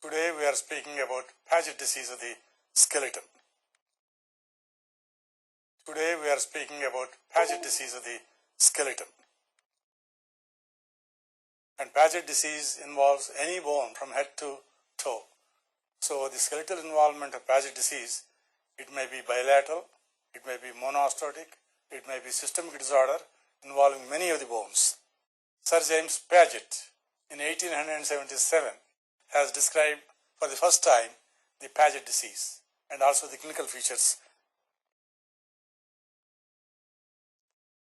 Today we are speaking about Paget disease of the skeleton. Today we are speaking about Paget disease of the skeleton. And Paget disease involves any bone from head to toe. So the skeletal involvement of Paget disease, it may be bilateral, it may be monostotic, it may be systemic disorder involving many of the bones. Sir James Paget in 1877 has described for the first time the Paget disease and also the clinical features.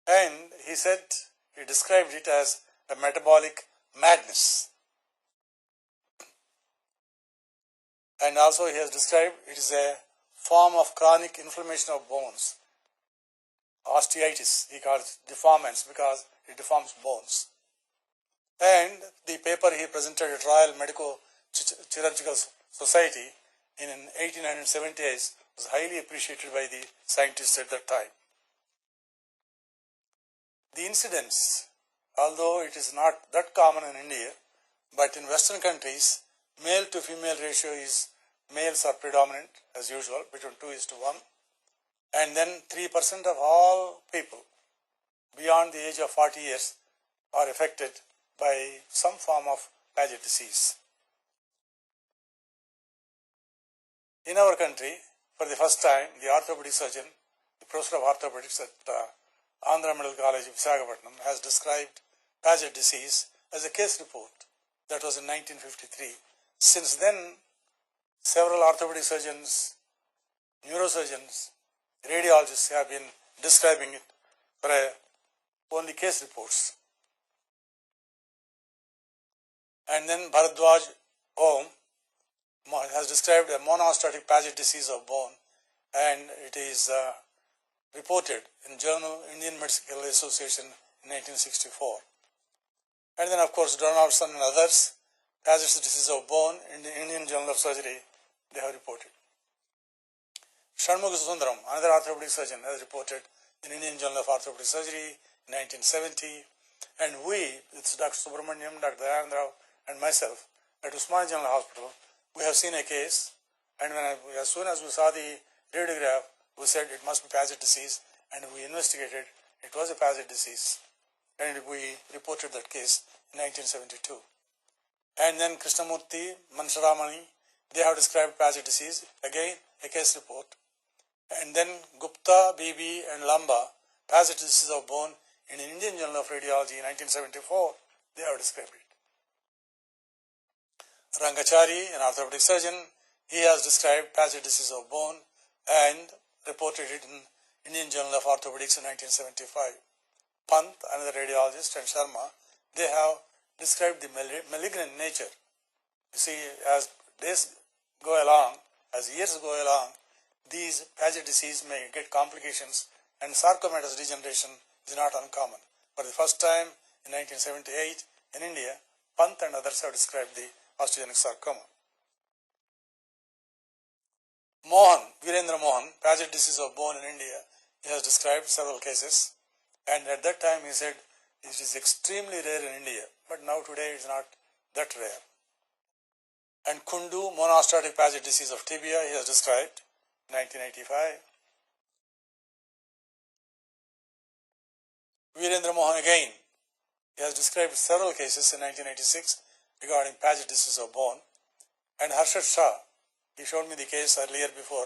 And he described it as a metabolic madness. And also he has described it is a form of chronic inflammation of bones. Osteitis, he calls it deformance because it deforms bones. And the paper he presented at Royal Medico-Chirurgical Society in 1878 was highly appreciated by the scientists at that time. The incidence, although it is not that common in India, but in Western countries, male to female ratio is males are predominant as usual, between 2:1, and then 3% of all people beyond the age of 40 years are affected by some form of Paget disease. In our country, for the first time, the orthopedic surgeon, the professor of orthopedics at Andhra Medical College of Visakhapatnam has described Paget disease as a case report. That was in 1953. Since then, several orthopedic surgeons, neurosurgeons, radiologists have been describing it for only case reports. And then Bharadwaj Om has described a monostotic Paget disease of bone, and it is reported in Journal Indian Medical Association in 1964. And then of course Donaldson and others, Paget disease of bone in the Indian Journal of Surgery, they have reported. Shanmugha Sundaram, another orthopedic surgeon, has reported in Indian Journal of Orthopedic Surgery in 1970. And we, it's Dr. Subramaniam, Dr. Dayanand Rao, and myself, at Usmania General Hospital, we have seen a case, and as soon as we saw the radiograph, we said it must be Paget disease, and we investigated. It was a Paget disease, and we reported that case in 1972. And then Krishnamurthy, Mansharamani, they have described Paget disease, again a case report. And then Gupta, Bibi, and Lamba, Paget disease of bone in an Indian Journal of Radiology in 1974, they have described it. Rangachari, an orthopedic surgeon, he has described Paget disease of bone and reported it in Indian Journal of Orthopedics in 1975. Pant, another radiologist, and Sharma, they have described the malignant nature. You see, as days go along, as years go along, these Paget disease may get complications, and sarcomatous degeneration is not uncommon. For the first time in 1978 in India, Pant and others have described the osteogenic sarcoma. Mohan, Virendra Mohan, Paget disease of bone in India, he has described several cases, and at that time he said it is extremely rare in India, but now today it is not that rare. And Kundu, monostotic Paget disease of tibia, he has described in 1985. Virendra Mohan again, he has described several cases in 1986 regarding Paget disease of bone. And Harshad Shah, he showed me the case earlier before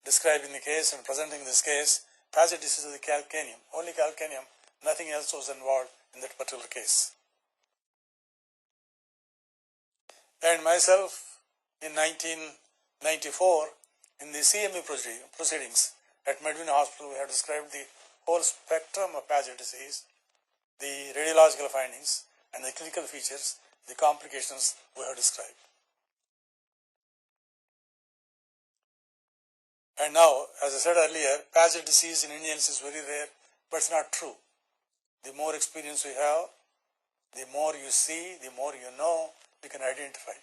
describing the case and presenting this case, Paget disease of the calcaneum, only calcaneum, nothing else was involved in that particular case. And myself, in 1994, in the CME proceedings at Medina Hospital, we have described the whole spectrum of Paget disease, the radiological findings, and the clinical features, the complications we have described. And now, as I said earlier, Paget disease in Indians is very rare, but it's not true. The more experience we have, the more you see, the more you know, you can identify.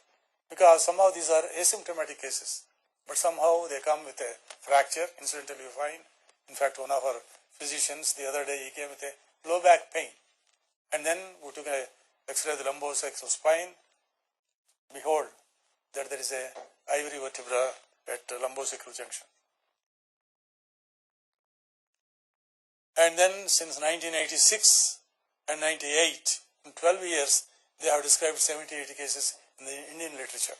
Because some of these are asymptomatic cases, but somehow they come with a fracture, incidentally you find. In fact, one of our physicians, the other day, he came with a low back pain. And then we took an X-ray of the lumbocervical spine. Behold, that there is a ivory vertebra at lumbosacral junction. And then since 1986 and 98, in 12 years, they have described 70-80 cases in the Indian literature.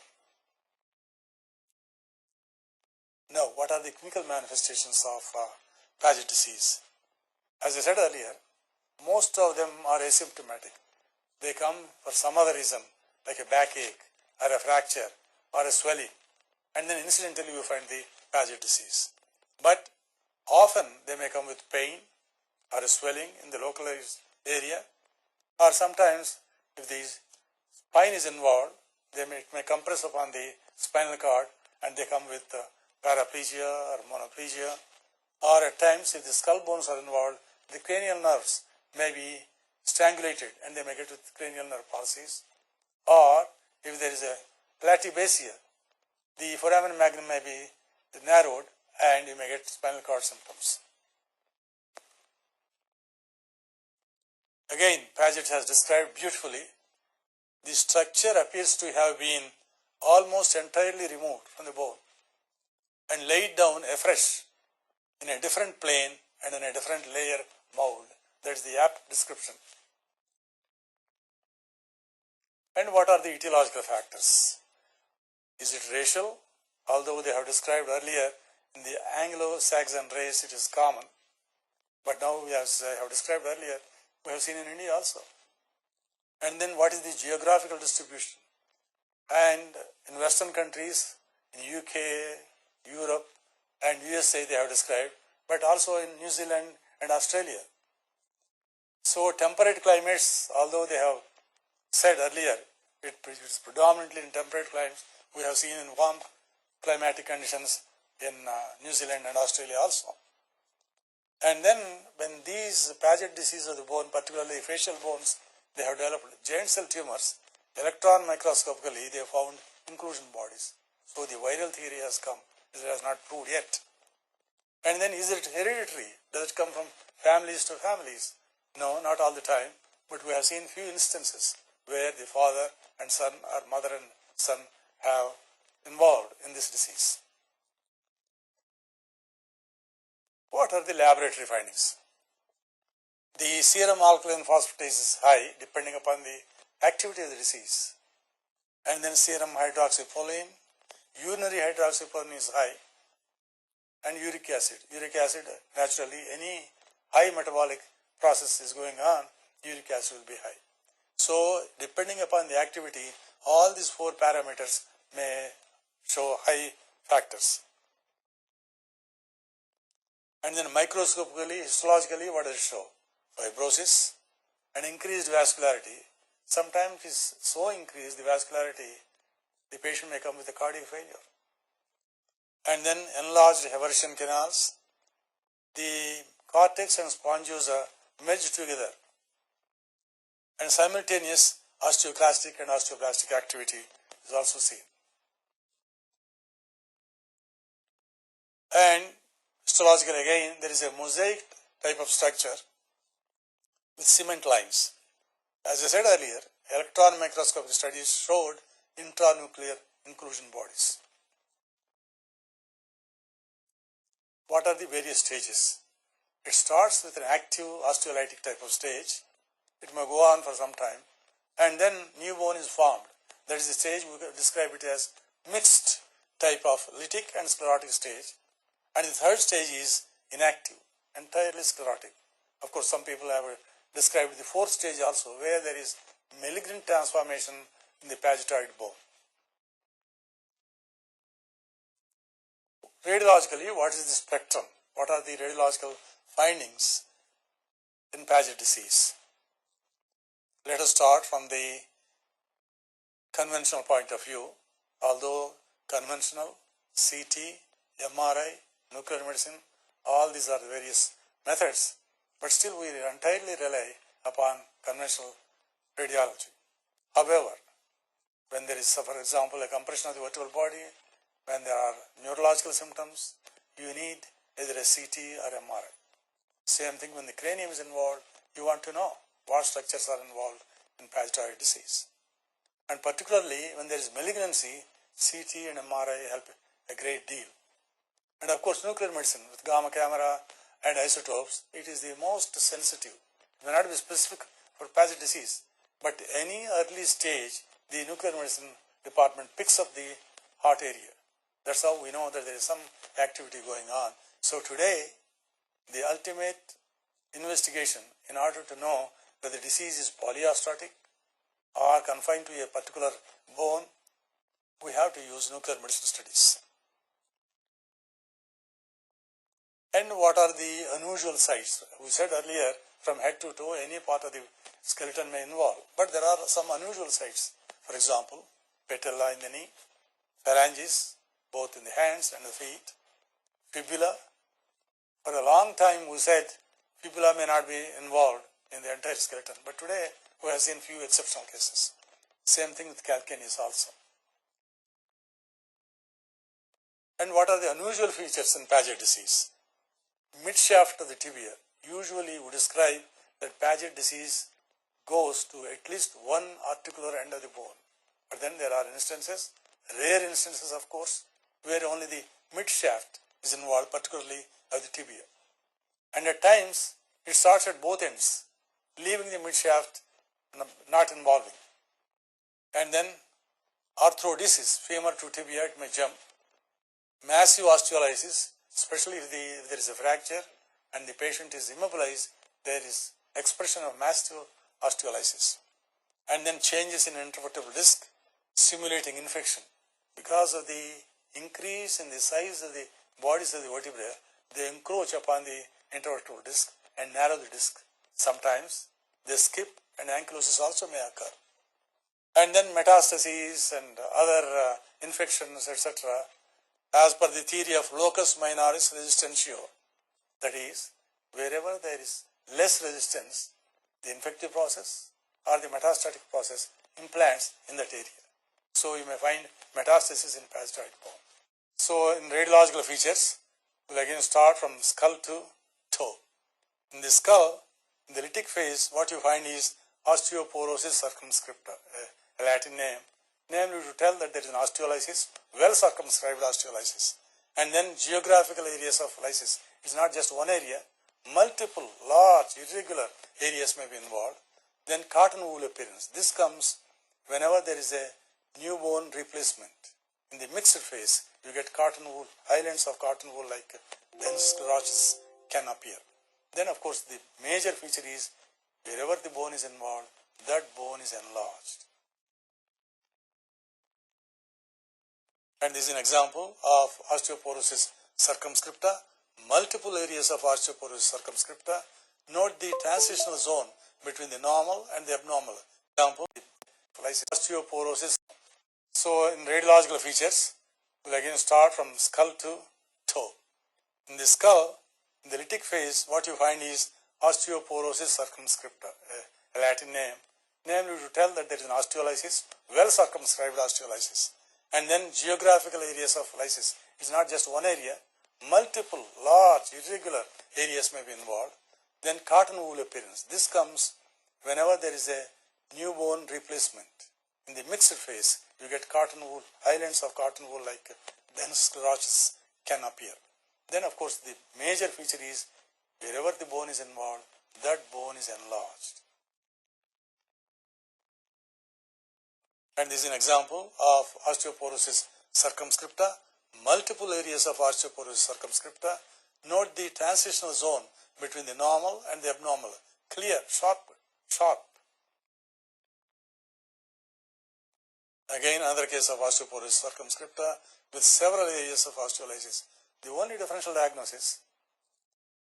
Now, what are the clinical manifestations of Paget disease? As I said earlier, most of them are asymptomatic. They come for some other reason, like a backache, or a fracture, or a swelling, and then incidentally you find the Paget disease. But often they may come with pain, or a swelling in the localized area, or sometimes if the spine is involved, it may compress upon the spinal cord and they come with paraplegia or monoplegia, or at times if the skull bones are involved, the cranial nerves may be strangulated and they may get with cranial nerve palsies, or if there is a platybasia, the foramen magnum may be narrowed and you may get spinal cord symptoms. Again, Paget has described beautifully, the structure appears to have been almost entirely removed from the bone and laid down afresh in a different plane and in a different layer mold. That is the apt description. And what are the etiological factors? Is it racial? Although they have described earlier in the Anglo-Saxon race it is common, but now as I have described earlier, we have seen in India also. And then what is the geographical distribution? And in Western countries, in UK, Europe and USA they have described, but also in New Zealand and Australia. So temperate climates, although they have said earlier, it is predominantly in temperate climates, we have seen in warm climatic conditions in New Zealand and Australia also. And then when these Paget disease of the bone, particularly facial bones, they have developed giant cell tumors, electron microscopically they have found inclusion bodies. So the viral theory has come, it has not proved yet. And then is it hereditary? Does it come from families to families? No, not all the time, but we have seen few instances where the father and son or mother and son have involved in this disease. What are the laboratory findings? The serum alkaline phosphatase is high depending upon the activity of the disease. And then serum hydroxyproline, urinary hydroxyproline is high, and uric acid. Uric acid, naturally, any high metabolic process is going on, uric acid will be high. So, depending upon the activity, all these four parameters may show high factors. And then microscopically, histologically, what does it show? Fibrosis and increased vascularity. Sometimes it is so increased, the vascularity, the patient may come with a cardiac failure. And then enlarged Haversian canals. The cortex and spongiosum merged together. And simultaneous osteoclastic and osteoblastic activity is also seen. And histologically again, there is a mosaic type of structure with cement lines. As I said earlier, electron microscopic studies showed intranuclear inclusion bodies. What are the various stages? It starts with an active osteolytic type of stage. It may go on for some time, and then new bone is formed. That is the stage we describe it as mixed type of lytic and sclerotic stage. And the third stage is inactive, entirely sclerotic. Of course, some people have described the fourth stage also, where there is malignant transformation in the pagetoid bone. Radiologically, what is the spectrum? What are the radiological findings in Paget disease? Let us start from the conventional point of view. Although conventional, CT, MRI, nuclear medicine, all these are the various methods, but still we entirely rely upon conventional radiology. However, when there is, for example, a compression of the vertebral body, when there are neurological symptoms, you need either a CT or MRI. Same thing when the cranium is involved, you want to know what structures are involved in pagetoid disease. And particularly when there is malignancy, CT and MRI help a great deal. And of course, nuclear medicine with gamma camera and isotopes, it is the most sensitive. It may not be specific for Paget disease, but any early stage, the nuclear medicine department picks up the heart area. That's how we know that there is some activity going on. So today, the ultimate investigation in order to know that the disease is polyostotic or confined to a particular bone, we have to use nuclear medicine studies. And what are the unusual sites? We said earlier, from head to toe, any part of the skeleton may involve. But there are some unusual sites. For example, patella in the knee, phalanges, both in the hands and the feet, fibula. For a long time we said fibula may not be involved in the entire skeleton. But today we have seen few exceptional cases. Same thing with calcaneus also. And what are the unusual features in Paget disease? Midshaft of the tibia. Usually we describe that Paget disease goes to at least one articular end of the bone. But then there are instances, rare instances of course, where only the midshaft is involved, particularly of the tibia. And at times it starts at both ends, leaving the midshaft not involving. And then arthrodesis, femur to tibia, it may jump. Massive osteolysis, especially if there is a fracture and the patient is immobilized, there is expression of massive osteolysis. And then changes in intervertebral disc, simulating infection. Because of the increase in the size of the bodies of the vertebrae, they encroach upon the intervertebral disc and narrow the disc. Sometimes they skip and ankylosis also may occur. And then metastases and other infections, etc., as per the theory of locus minoris resistentio, that is, wherever there is less resistance, the infective process or the metastatic process implants in that area. So you may find metastasis in pagetoid bone. So in radiological features, we'll again start from skull to toe. In the skull, in the lytic phase, what you find is osteoporosis circumscripta, a Latin name, namely to tell that there is an osteolysis, well circumscribed osteolysis. And then geographical areas of lysis. It's not just one area, multiple large irregular areas may be involved. Then cotton wool appearance. This comes whenever there is a new bone replacement. In the mixed phase, you get cotton wool, islands of cotton wool like dense sclerosis can appear. Then of course the major feature is wherever the bone is involved, that bone is enlarged. And this is an example of osteoporosis circumscripta, multiple areas of osteoporosis circumscripta. Note the transitional zone between the normal and the abnormal. Example, osteoporosis. So in radiological features, we'll again start from skull to toe. In the skull, in the lytic phase, what you find is osteoporosis circumscripta, a Latin name, namely to tell that there is an osteolysis, well circumscribed osteolysis. And then geographical areas of lysis. It's not just one area, multiple large irregular areas may be involved. Then cotton wool appearance. This comes whenever there is a new bone replacement. In the mixed phase, you get cotton wool, islands of cotton wool like dense sclerosis can appear. Then of course the major feature is wherever the bone is involved, that bone is enlarged. And this is an example of osteoporosis circumscripta, multiple areas of osteoporosis circumscripta. Note the transitional zone between the normal and the abnormal. Clear, sharp. Again, another case of osteoporosis circumscripta with several areas of osteolysis. The only differential diagnosis,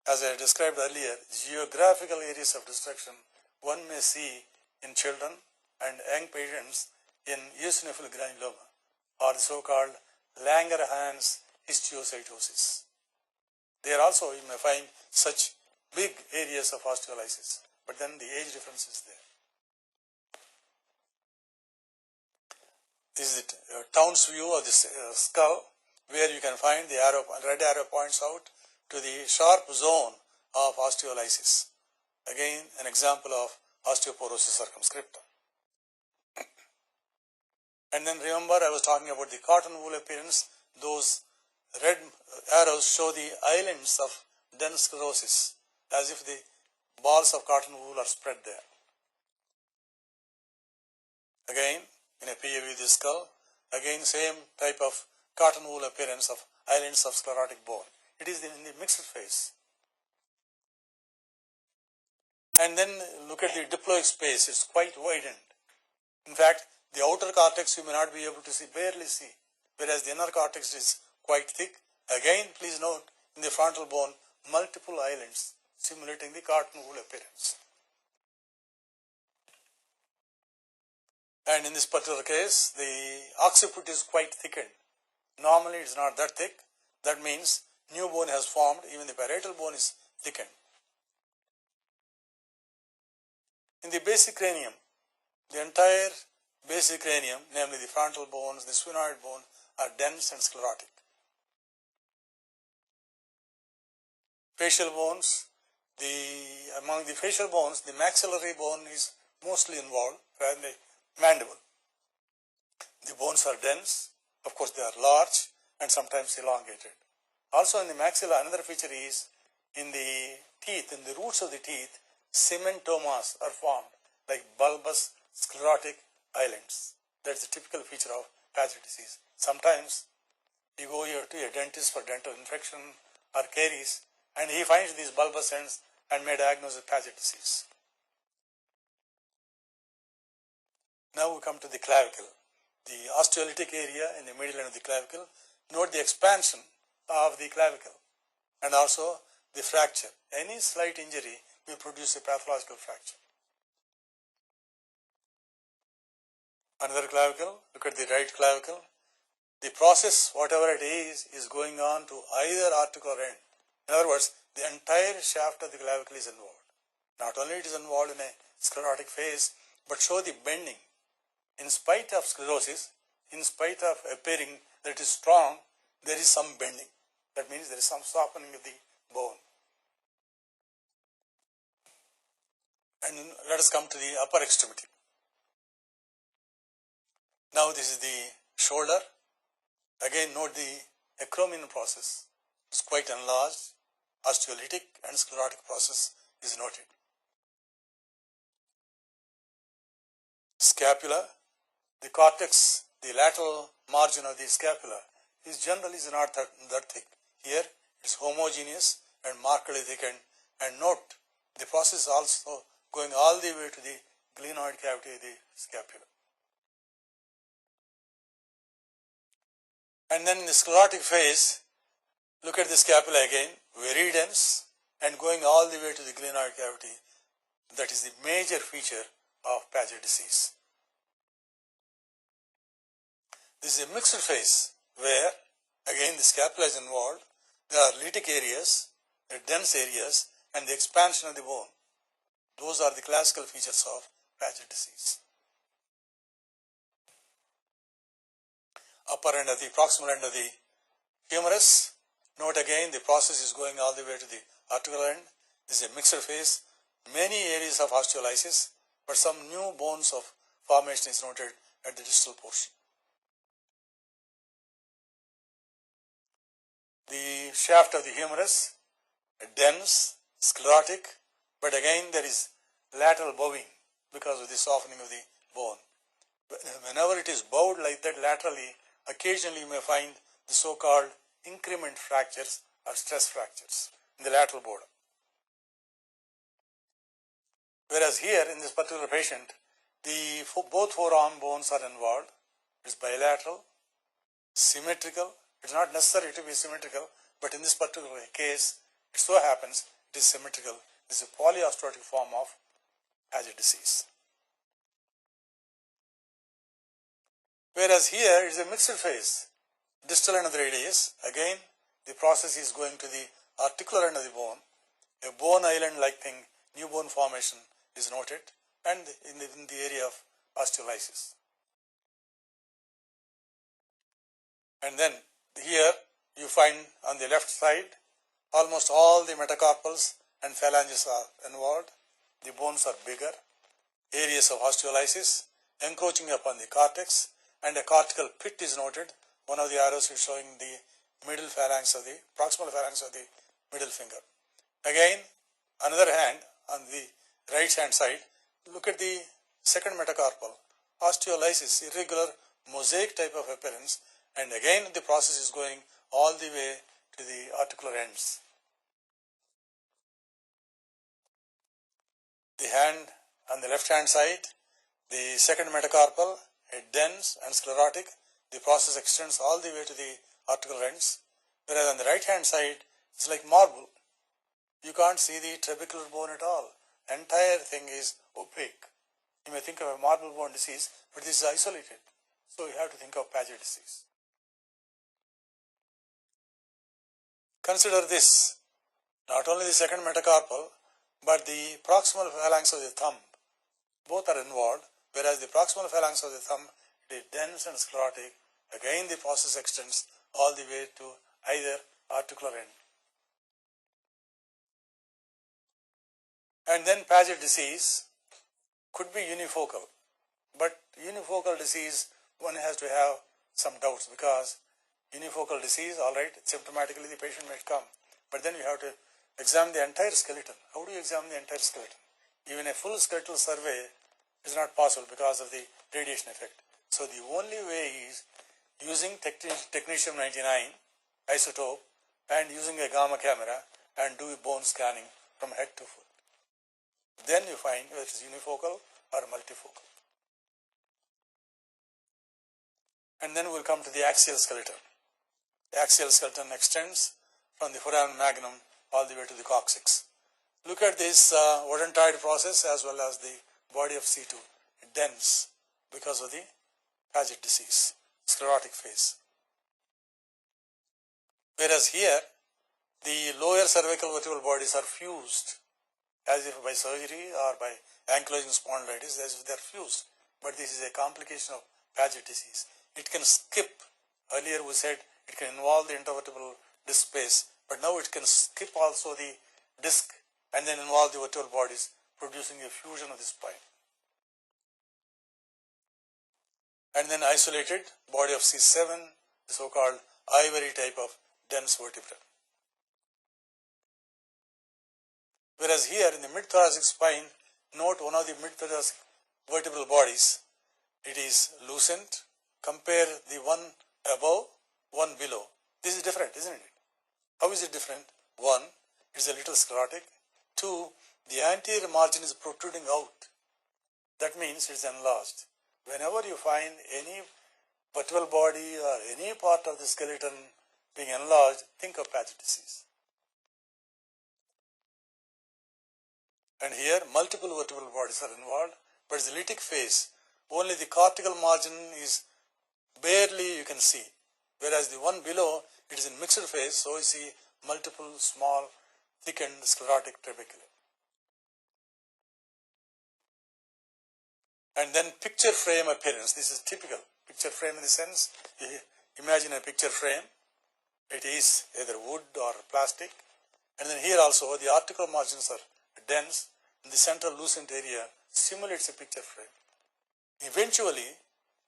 as I described earlier, geographical areas of destruction one may see in children and young patients in eosinophil granuloma, or the so-called Langerhans histiocytosis. There also you may find such big areas of osteolysis, but then the age difference is there. This is the Townes view of this skull, where you can find the arrow, red arrow points out to the sharp zone of osteolysis. Again, an example of osteoporosis circumscripta. And then remember, I was talking about the cotton wool appearance. Those red arrows show the islands of dense sclerosis, as if the balls of cotton wool are spread there. Again, in a PA view of the skull, again same type of cotton wool appearance of islands of sclerotic bone. It is in the mixed phase. And then look at the diploid space, it's quite widened. In fact, the outer cortex you may not be able to see, barely see, whereas the inner cortex is quite thick. Again, please note, in the frontal bone, multiple islands simulating the cotton wool appearance. And in this particular case, the occiput is quite thickened. Normally, it is not that thick. That means new bone has formed, even the parietal bone is thickened. In the basic cranium, the entire basic cranium, namely the frontal bones, the sphenoid bone, are dense and sclerotic. Facial bones, among the facial bones, the maxillary bone is mostly involved, rather than the mandible. The bones are dense, of course they are large and sometimes elongated. Also in the maxilla, another feature is in the teeth, in the roots of the teeth, cementomas are formed like bulbous sclerotic islands. That is a typical feature of Paget disease. Sometimes you go here to a dentist for dental infection or caries and he finds these bulbous ends and may diagnose with Paget disease. Now we come to the clavicle. The osteolytic area in the middle end of the clavicle. Note the expansion of the clavicle and also the fracture. Any slight injury will produce a pathological fracture. Another clavicle, look at the right clavicle. The process, whatever it is going on to either articular end. In other words, the entire shaft of the clavicle is involved. Not only it is involved in a sclerotic phase, but show the bending. In spite of sclerosis, in spite of appearing that it is strong, there is some bending. That means there is some softening of the bone. And let us come to the upper extremity. Now this is the shoulder. Again note the acromion process. It's quite enlarged. Osteolytic and sclerotic process is noted. Scapula. The cortex, the lateral margin of the scapula is generally not that thick. Here it is homogeneous and markedly thickened. And note the process also going all the way to the glenoid cavity of the scapula. And then in the sclerotic phase, look at the scapula again, very dense and going all the way to the glenoid cavity. That is the major feature of Paget disease. This is a mixed phase where again the scapula is involved. There are lytic areas, the dense areas and the expansion of the bone. Those are the classical features of Paget disease. Upper end of the proximal end of the humerus. Note again the process is going all the way to the articular end. This is a mixed phase. Many areas of osteolysis, but some new bones of formation is noted at the distal portion. The shaft of the humerus, dense, sclerotic, but again there is lateral bowing because of the softening of the bone. Whenever it is bowed like that laterally, occasionally you may find the so-called increment fractures or stress fractures in the lateral border. Whereas here in this particular patient, both forearm bones are involved. It is bilateral, symmetrical. It is not necessary to be symmetrical, but in this particular case, it so happens it is symmetrical. It is a polyosteotic form of Paget disease. Whereas here it is a mixed phase. Distal end of the radius, again the process is going to the articular end of the bone. A bone island like thing, new bone formation is noted, and in the area of osteolysis. And then here you find on the left side almost all the metacarpals and phalanges are involved. The bones are bigger, areas of osteolysis encroaching upon the cortex, and a cortical pit is noted. One of the arrows is showing the middle phalanx of the proximal phalanx of the middle finger. Again, another hand on the right hand side, look at the second metacarpal, osteolysis, irregular mosaic type of appearance, and again the process is going all the way to the articular ends. The hand on the left hand side, the second metacarpal, dense and sclerotic, the process extends all the way to the articular ends, whereas on the right hand side, it's like marble. You can't see the trabecular bone at all. Entire thing is opaque. You may think of a marble bone disease, but this is isolated. So you have to think of Paget disease. Consider this, not only the second metacarpal, but the proximal phalanx of the thumb. Both are involved, whereas the proximal phalanx of the thumb is dense and sclerotic. Again the process extends all the way to either articular end. And then Paget disease could be unifocal, but unifocal disease one has to have some doubts, because unifocal disease, all right, symptomatically the patient may come, but then you have to examine the entire skeleton. How do you examine the entire skeleton? Even a full skeletal survey is not possible because of the radiation effect. So the only way is using technetium 99 isotope and using a gamma camera and do bone scanning from head to foot. Then you find whether it is unifocal or multifocal. And then we'll come to the axial skeleton. The axial skeleton extends from the foramen magnum all the way to the coccyx. Look at this odontoid process as well as the body of C2, dense because of the Paget disease, sclerotic phase. Whereas here, the lower cervical vertebral bodies are fused, as if by surgery or by ankylosing spondylitis, as if they are fused. But this is a complication of Paget disease. It can skip. Earlier we said it can involve the intervertebral disc space, but now it can skip also the disc and then involve the vertebral bodies, producing a fusion of the spine. And then isolated body of C7, the so-called ivory type of dense vertebra. Whereas here in the mid-thoracic spine, note one of the mid-thoracic vertebral bodies, it is lucent. Compare the one above, one below. This is different, isn't it? How is it different? One, it is a little sclerotic. Two, the anterior margin is protruding out. That means it is enlarged. Whenever you find any vertebral body or any part of the skeleton being enlarged, think of Paget disease. And here multiple vertebral bodies are involved, but it's the lytic phase. Only the cortical margin is barely you can see, whereas the one below, it is in mixed phase, so you see multiple small thickened sclerotic trabeculae. And then picture frame appearance. This is typical. Picture frame in the sense, you imagine a picture frame. It is either wood or plastic. And then here also the articular margins are dense. In the central lucent area simulates a picture frame. Eventually,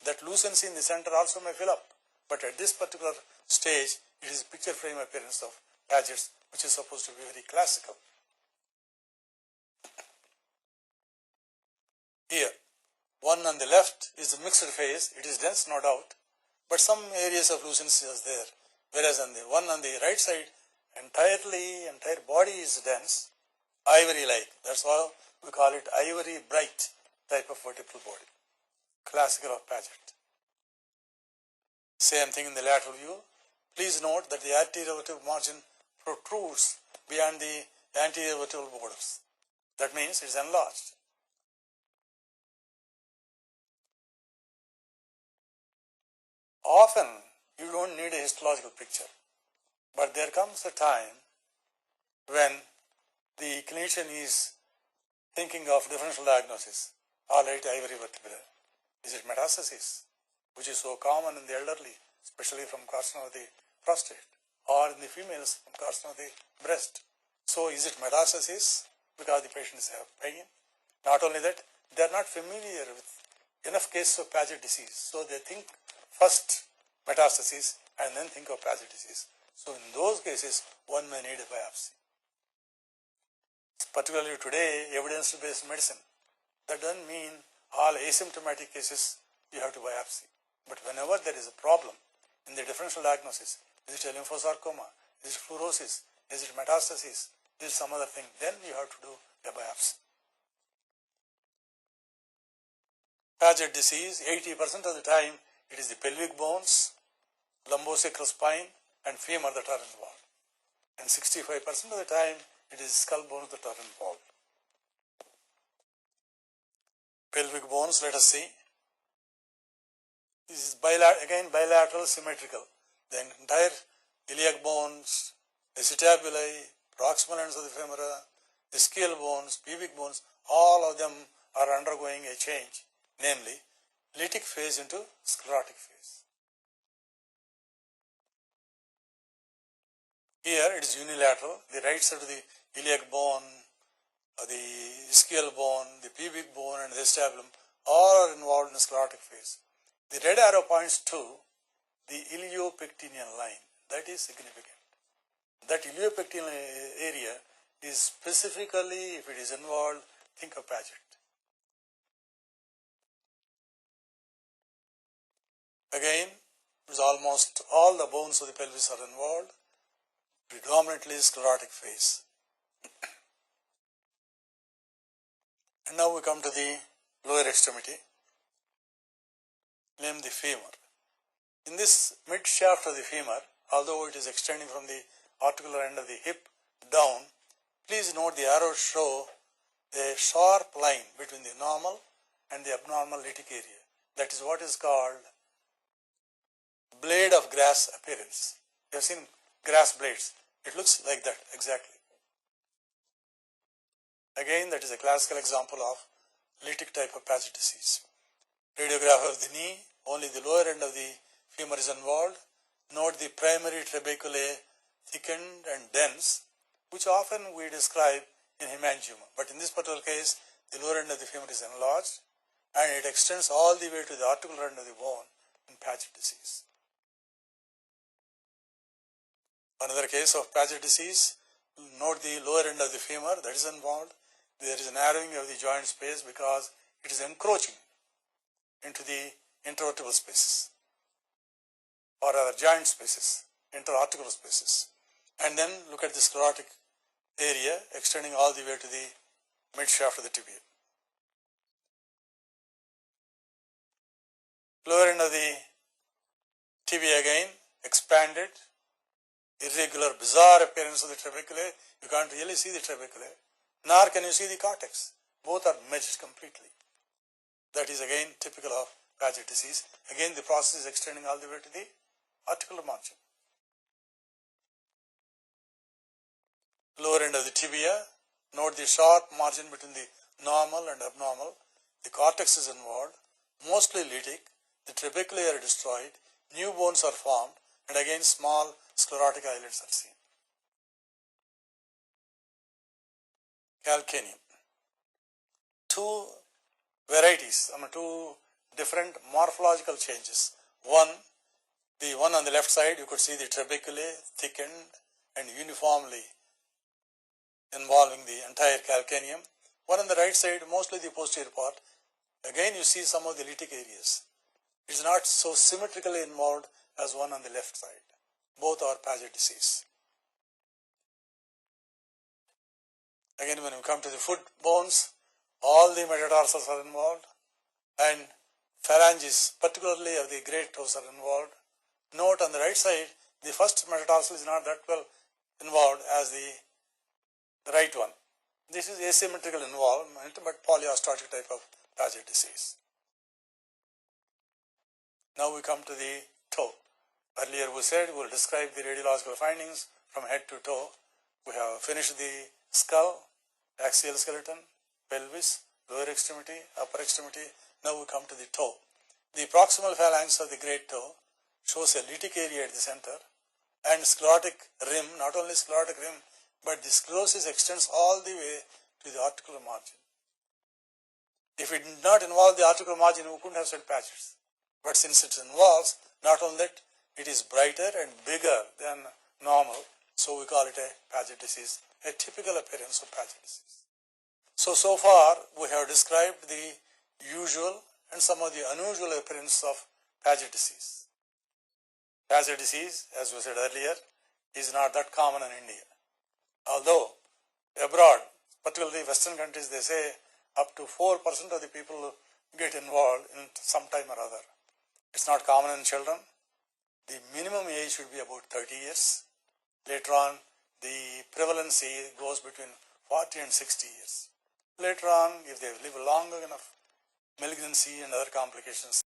that lucency in the center also may fill up. But at this particular stage, it is picture frame appearance of Paget's, which is supposed to be very classical. Here, one on the left is the mixed phase. It is dense, no doubt, but some areas of lucency is there. Whereas on the one on the right side, entire body is dense, ivory-like. That's why we call it ivory bright type of vertebral body. Classical of Paget. Same thing in the lateral view. Please note that the anterior vertebral margin protrudes beyond the anterior vertebral borders. That means it is enlarged. Often you don't need a histological picture, but there comes a time when the clinician is thinking of differential diagnosis. All right, ivory vertebra. Is it metastasis, which is so common in the elderly, especially from carcinoma of the prostate, or in the females from carcinoma of the breast? So is it metastasis because the patients have pain? Not only that, they are not familiar with enough cases of Paget disease. So they think first metastasis and then think of Paget disease. So in those cases, one may need a biopsy. Particularly today, evidence-based medicine. That doesn't mean all asymptomatic cases you have to biopsy. But whenever there is a problem in the differential diagnosis, is it a lymphosarcoma, is it fluorosis, is it metastasis, is it some other thing, then you have to do a biopsy. Paget disease, 80% of the time, it is the pelvic bones, lumbosacral spine, and femur that are involved. And 65% of the time, it is skull bones that are involved. Pelvic bones, let us see. This is bilateral symmetrical. The entire iliac bones, acetabuli, proximal ends of the femora, the ischial bones, pubic bones, all of them are undergoing a change, namely lytic phase into sclerotic phase. Here it is unilateral. The right side of the iliac bone, the ischial bone, the pubic bone, and the acetabulum all are involved in the sclerotic phase. The red arrow points to the iliopectineal line. That is significant. That iliopectineal area is specifically, if it is involved, think of Paget. Again, it's almost all the bones of the pelvis are involved, predominantly sclerotic phase. And now we come to the lower extremity, named the femur. In this mid shaft of the femur, although it is extending from the articular end of the hip down, please note the arrows show a sharp line between the normal and the abnormal lytic area. That is what is called blade of grass appearance. You have seen grass blades. It looks like that exactly. Again, that is a classical example of lytic type of Paget disease. Radiograph of the knee, only the lower end of the femur is involved. Note the primary trabeculae thickened and dense, which often we describe in hemangioma. But in this particular case, the lower end of the femur is enlarged and it extends all the way to the articular end of the bone in Paget disease. Another case of Paget disease, note the lower end of the femur that is involved. There is a narrowing of the joint space because it is encroaching into the intervertebral spaces, or rather joint spaces, interarticular spaces. And then look at the sclerotic area extending all the way to the mid shaft of the tibia. Lower end of the tibia again, expanded, irregular, bizarre appearance of the trabeculae. You can't really see the trabeculae, nor can you see the cortex. Both are merged completely. That is again typical of Paget disease. Again, the process is extending all the way to the articular margin. Lower end of the tibia, note the sharp margin between the normal and abnormal. The cortex is involved, mostly lytic. The trabeculae are destroyed, new bones are formed, and again small sclerotic islets are seen. Calcaneum. Two varieties, two different morphological changes. One, the one on the left side, you could see the trabeculae thickened and uniformly involving the entire calcaneum. One on the right side, mostly the posterior part. Again, you see some of the lytic areas. It is not so symmetrically involved as one on the left side. Both are Paget disease. Again, when we come to the foot bones, all the metatarsals are involved, and phalanges, particularly of the great toes, are involved. Note on the right side, the first metatarsal is not that well involved as the right one. This is asymmetrical involvement, but polyostotic type of Paget disease. Now we come to the toe. Earlier we said we will describe the radiological findings from head to toe. We have finished the skull, axial skeleton, pelvis, lower extremity, upper extremity. Now we come to the toe. The proximal phalanx of the great toe shows a lytic area at the center and sclerotic rim, not only sclerotic rim, but the sclerosis extends all the way to the articular margin. If it did not involve the articular margin, we couldn't have said Paget's. But since it involves, not only that, it is brighter and bigger than normal, so we call it a Paget disease, a typical appearance of Paget disease. So far we have described the usual and some of the unusual appearance of Paget disease. Paget disease, as we said earlier, is not that common in India. Although abroad, particularly Western countries, they say up to 4% of the people get involved in some time or other. It's not common in children. The minimum age should be about 30 years. Later on, the prevalence goes between 40 and 60 years. Later on, if they live long enough, malignancy and other complications